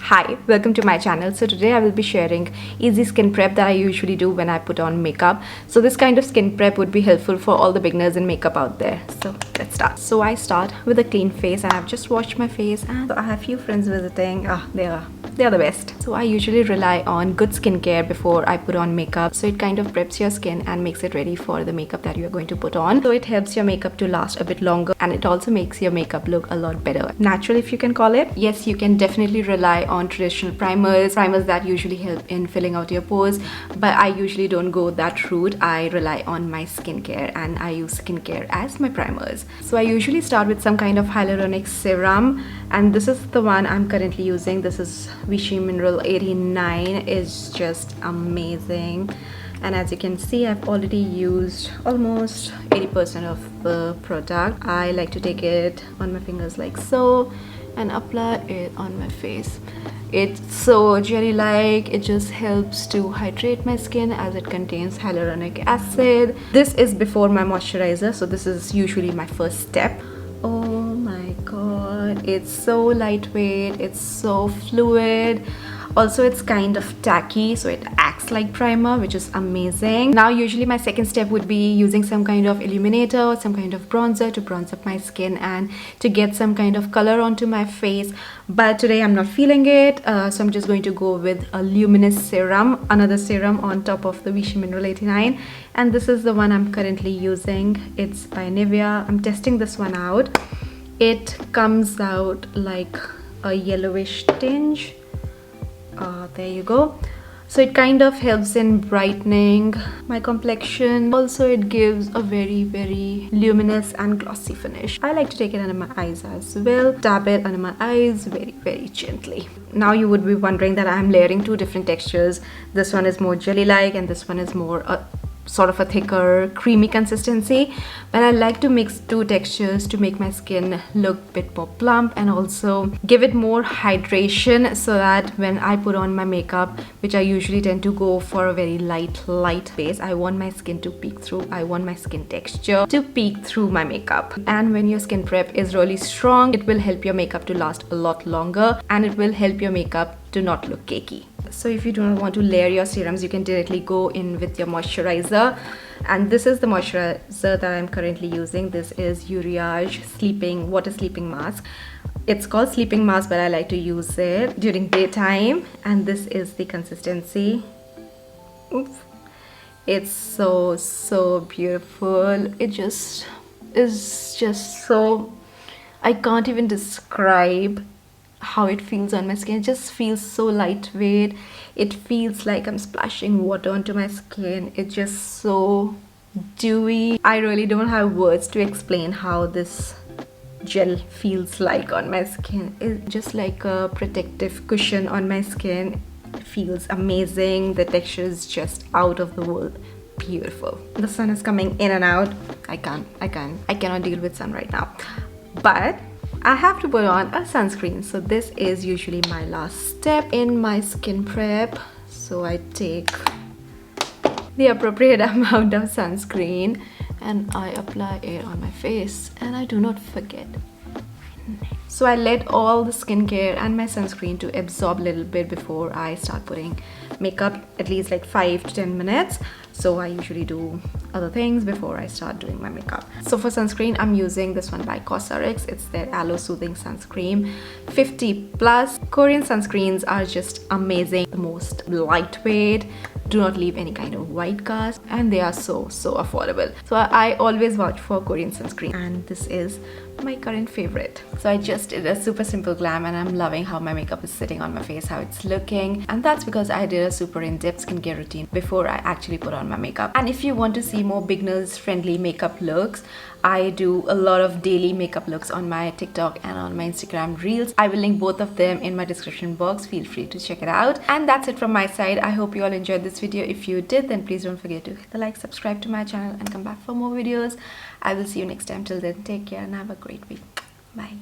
Hi, welcome to my channel. So today I will be sharing easy skin prep that I usually do when I put on makeup. So this kind of skin prep would be helpful for all the beginners in makeup out there. So let's start. So I start with a clean face and I've just washed my face, and I have few friends visiting. They are the best. So I usually rely on good skincare before I put on makeup. So it kind of preps your skin and makes it ready for the makeup that you're going to put on. So it helps your makeup to last a bit longer, and it also makes your makeup look a lot better. Natural, if you can call it. Yes, you can definitely rely on traditional primers that usually help in filling out your pores, but I usually don't go that route. I rely on my skincare and I use skincare as my primers. So I usually start with some kind of hyaluronic serum, and this is the one I'm currently using. This is Vichy Mineral 89. Is just amazing, and as you can see, I've already used almost 80% of the product. I like to take it on my fingers like so and apply it on my face. It's so jelly-like. It just helps to hydrate my skin as it contains hyaluronic acid. This is before my moisturizer, so this is usually my first step. Oh my god, it's so lightweight, it's so fluid. Also, it's kind of tacky, so it acts like primer, which is amazing. Now, usually my second step would be using some kind of illuminator or some kind of bronzer to bronze up my skin and to get some kind of color onto my face. But today I'm not feeling it, so I'm just going to go with a luminous serum, another serum on top of the Vichy Mineral 89. And this is the one I'm currently using. It's by Nivea. I'm testing this one out. It comes out like a yellowish tinge. There you go. So it kind of helps in brightening my complexion. Also, it gives a very luminous and glossy finish. I like to take it under my eyes as well. Tap it under my eyes very gently. Now you would be wondering that I'm layering two different textures. This one is more jelly-like and this one is more sort of a thicker creamy consistency, but I like to mix two textures to make my skin look a bit more plump and also give it more hydration, so that when I put on my makeup, which I usually tend to go for a very light base, I want my skin to peek through. I want my skin texture to peek through my makeup. And when your skin prep is really strong, it will help your makeup to last a lot longer, and it will help your makeup to not look cakey. So if you do not want to layer your serums, you can directly go in with your moisturizer, and this is the moisturizer that I'm currently using. This is Uriage Water Sleeping Mask. It's called sleeping mask, but I like to use it during daytime, and this is the consistency. Oops. It's so beautiful. It just is just so, I can't even describe how it feels on my skin. It just feels so lightweight. It feels like I'm splashing water onto my skin. It's just so dewy. I really don't have words to explain how this gel feels like on my skin. It's just like a protective cushion on my skin. It feels amazing. The texture is just out of the world beautiful. The sun is coming in and out. I cannot deal with sun right now, but I have to put on a sunscreen. So this is usually my last step in my skin prep. So I take the appropriate amount of sunscreen and I apply it on my face, and I do not forget my neck. So I let all the skincare and my sunscreen to absorb a little bit before I start putting makeup, at least like 5 to 10 minutes. So I usually do other things before I start doing my makeup. So for sunscreen, I'm using this one by Cosrx. It's their Aloe Soothing Sunscreen 50 plus. Korean sunscreens are just amazing. The most lightweight, do not leave any kind of white cast, and they are so affordable. So I always vouch for Korean sunscreen, and this is my current favorite. So I just did a super simple glam, and I'm loving how my makeup is sitting on my face, how it's looking, and that's because I did a super in-depth skincare routine before I actually put on my makeup. And if you want to see more beginners friendly makeup looks, I do a lot of daily makeup looks on my TikTok and on my Instagram reels. I will link both of them in my description box. Feel free to check it out. And that's it from my side. I hope you all enjoyed this video. If you did, then please don't forget to hit the like, subscribe to my channel, and come back for more videos. I will see you next time. Till then, take care and have a great week. Bye.